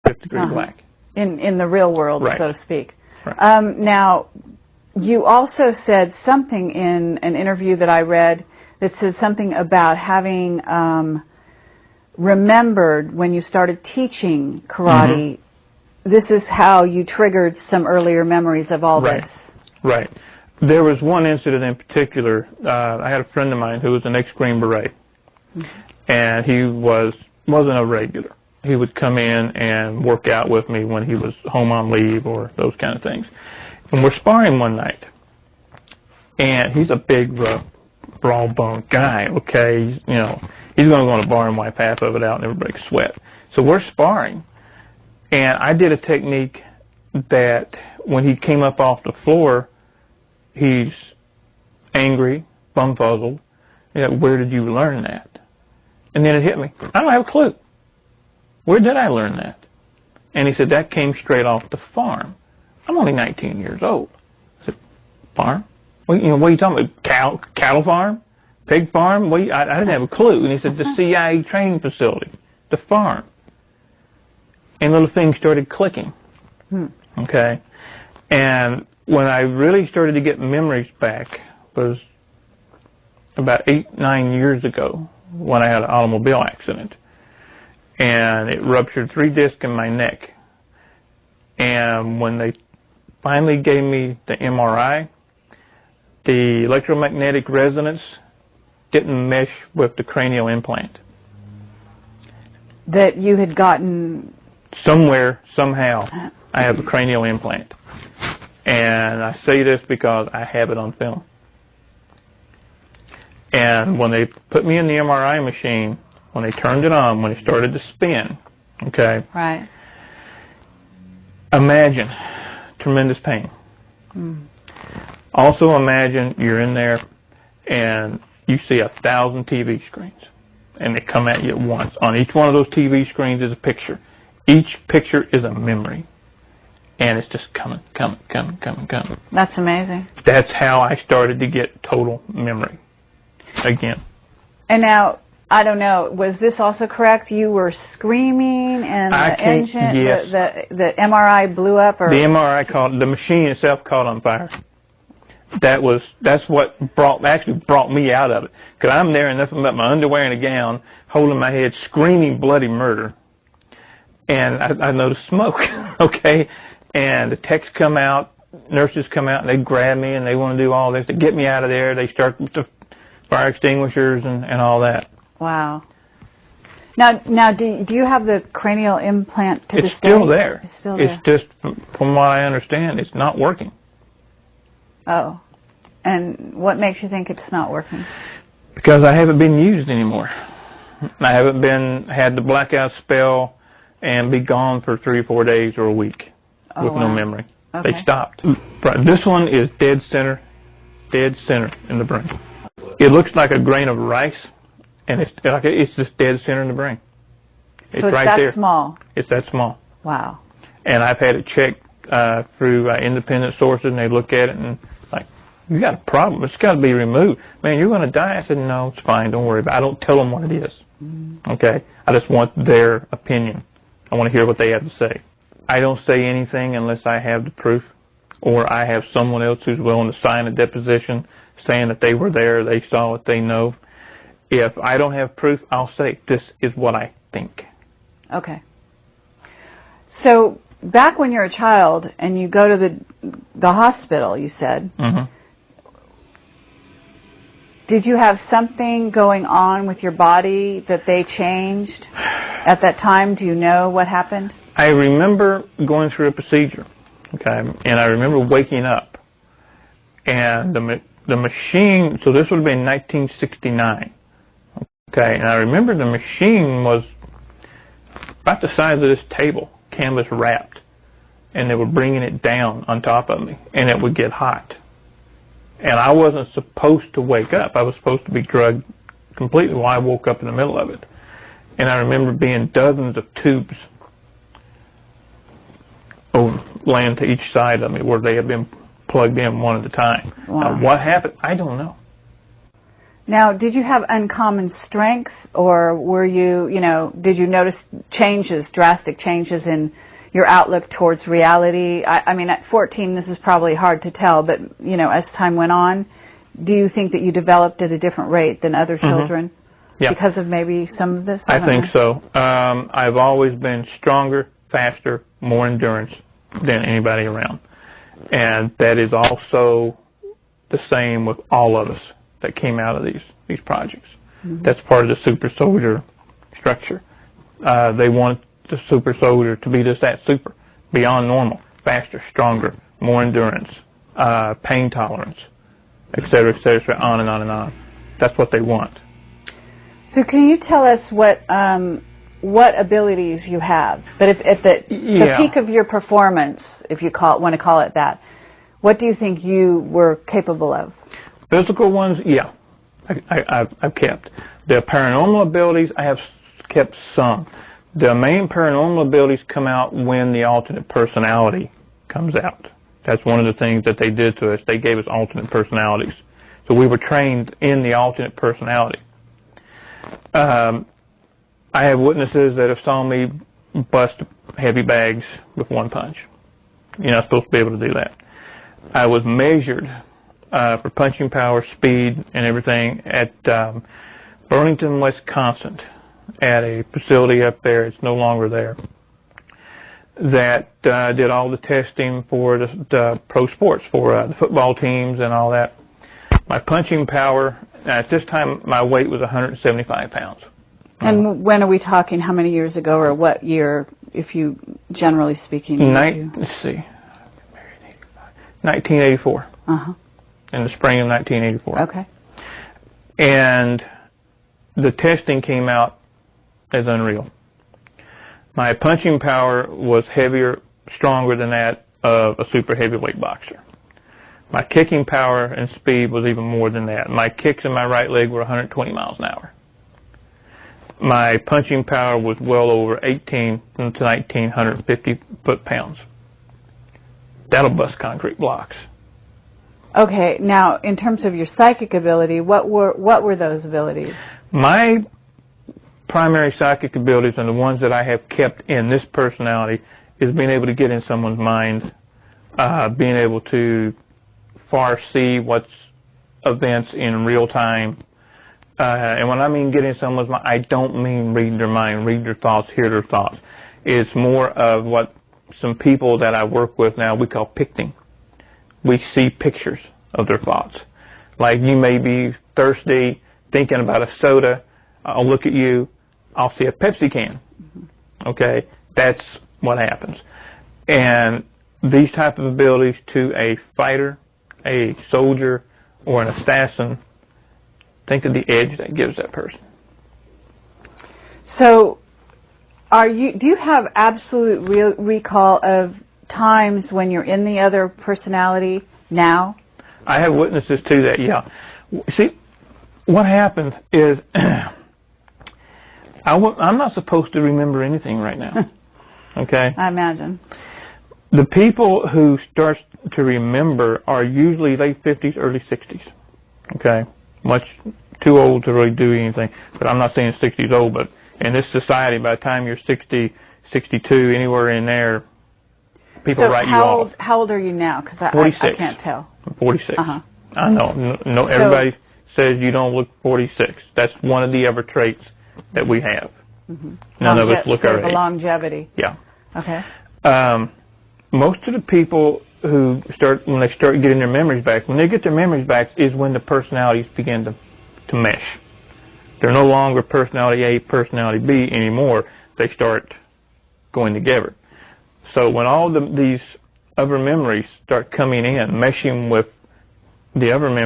fifth degree black. In the real world, Right. so to speak. Right. Now, you also said something in an interview that I read that said something about having remembered when you started teaching karate. This is how you triggered some earlier memories of all Right. this. Right. There was one incident in particular. I had a friend of mine who was an ex-Green Beret, and he wasn't a regular. He would come in and work out with me when he was home on leave or those kind of things. And we're sparring one night, and he's a big, raw-boned guy. Okay, he's going to go in a bar and wipe half of it out, and everybody sweat. So we're sparring, and I did a technique that when he came up off the floor, he's angry, bumfuzzled. Where did you learn that? And then it hit me. I don't have a clue. Where did I learn that? And he said, that came straight off the farm. I'm only 19 years old. I said, farm? What are you talking about? Cattle farm? Pig farm? I didn't have a clue. And he said, the CIA training facility, the farm. And little things started clicking. Okay? And when I really started to get memories back was about 8-9 years ago when I had an automobile accident. And it ruptured 3 discs in my neck. And when they finally gave me the MRI, the electromagnetic resonance didn't mesh with the cranial implant. That you had gotten... Somewhere, somehow, I have a cranial implant. And I say this because I have it on film. And when they put me in the MRI machine, when they turned it on, when it started to spin, okay? Right. Imagine tremendous pain. Also imagine you're in there and you see 1,000 TV screens and they come at you at once. On each one of those TV screens is a picture. Each picture is a memory. And it's just coming. That's amazing. That's how I started to get total memory again. And now, I don't know, was this also correct? You were screaming and Yes. the MRI blew up? Or? The MRI the machine itself caught on fire. That's what actually brought me out of it. Because I'm there in nothing but my underwear and a gown, holding my head, screaming bloody murder. And I noticed smoke, okay? And the techs come out, nurses come out, and they grab me, and they want to do all this to get me out of there. They start with the fire extinguishers and all that. Wow. Now, do you have the cranial implant to this day? It's still there. It's still there. It's just, from what I understand, it's not working. Oh. And what makes you think it's not working? Because I haven't been used anymore. I haven't had the blackout spell and be gone for 3 or 4 days or a week with no memory. Okay. They stopped. This one is dead center in the brain. It looks like a grain of rice, and it's just dead center in the brain. So it's right that there. Small? It's that small. Wow. And I've had it checked through independent sources, and they look at it and like, you got a problem. It's got to be removed. Man, you're going to die. I said, no, it's fine. Don't worry about it. I don't tell them what it is. Okay? I just want their opinion. I want to hear what they have to say. I don't say anything unless I have the proof, or I have someone else who's willing to sign a deposition saying that they were there, they saw it, they know. If I don't have proof, I'll say, this is what I think. Okay. So, back when you're a child and you go to the hospital, you said, did you have something going on with your body that they changed at that time? Do you know what happened? I remember going through a procedure, okay, and I remember waking up, and the machine, so this would have been 1969, okay, and I remember the machine was about the size of this table, canvas wrapped, and they were bringing it down on top of me, and it would get hot. And I wasn't supposed to wake up. I was supposed to be drugged completely while I woke up in the middle of it. And I remember being dozens of tubes laying to each side of me where they had been plugged in one at a time. Wow. Now, what happened? I don't know. Now, did you have uncommon strength, or were you, did you notice changes, drastic changes in your outlook towards reality? I mean, at 14, this is probably hard to tell, but, as time went on, do you think that you developed at a different rate than other children? Yeah. Because of maybe some of this? I think so. I've always been stronger, faster, more endurance than anybody around. And that is also the same with all of us that came out of these projects. Mm-hmm. That's part of the super soldier structure. They want the super soldier to be just that super, beyond normal, faster, stronger, more endurance, pain tolerance, et cetera, on and on and on. That's what they want. So can you tell us what abilities you have? But if at the peak of your performance, if you want to call it that, what do you think you were capable of? Physical ones, yeah, I've kept. The paranormal abilities, I have kept some. The main paranormal abilities come out when the alternate personality comes out. That's one of the things that they did to us. They gave us alternate personalities. So we were trained in the alternate personality. I have witnesses that have saw me bust heavy bags with one punch. You're not supposed to be able to do that. I was measured for punching power, speed, and everything at Burlington, Wisconsin, at a facility up there. It's no longer there. That did all the testing for the pro sports, for the football teams and all that. My punching power, at this time, my weight was 175 pounds. And when are we talking? How many years ago, or what year, if you, generally speaking? Let's see. 1984. Uh-huh. In the spring of 1984. Okay. And the testing came out as unreal. My punching power was heavier, stronger than that of a super heavyweight boxer. My kicking power and speed was even more than that. My kicks in my right leg were 120 miles an hour. My punching power was well over 18 to 1,950 foot-pounds. That'll bust concrete blocks. Okay, now in terms of your psychic ability, what were those abilities? My primary psychic abilities, and the ones that I have kept in this personality, is being able to get in someone's mind, being able to foresee what's events in real time. And when I mean get in someone's mind, I don't mean read their mind, read their thoughts, hear their thoughts. It's more of what some people that I work with now we call picting. We see pictures of their thoughts. Like you may be thirsty, thinking about a soda. I'll look at you. I'll see a Pepsi can. Okay? That's what happens. And these type of abilities to a fighter, a soldier, or an assassin, think of the edge that gives that person. So, do you have absolute recall of times when you're in the other personality now? I have witnesses to that, yeah. See, what happens is I'm not supposed to remember anything right now. Okay? I imagine. The people who start to remember are usually late 50s, early 60s. Okay? Much too old to really do anything. But I'm not saying 60's old, but in this society, by the time you're 60, 62, anywhere in there, people write you off. How old are you now? Because I can't tell. I'm 46. Uh-huh. I know. No, everybody says you don't look 46. That's one of the other traits that we have. Mm-hmm. None of us look our age. Longevity. Yeah. Okay. Most of the people who when they start getting their memories back, when they get their memories back is when the personalities begin to mesh. They're no longer personality A, personality B anymore. They start going together. So when all these other memories start coming in, meshing with the other memories,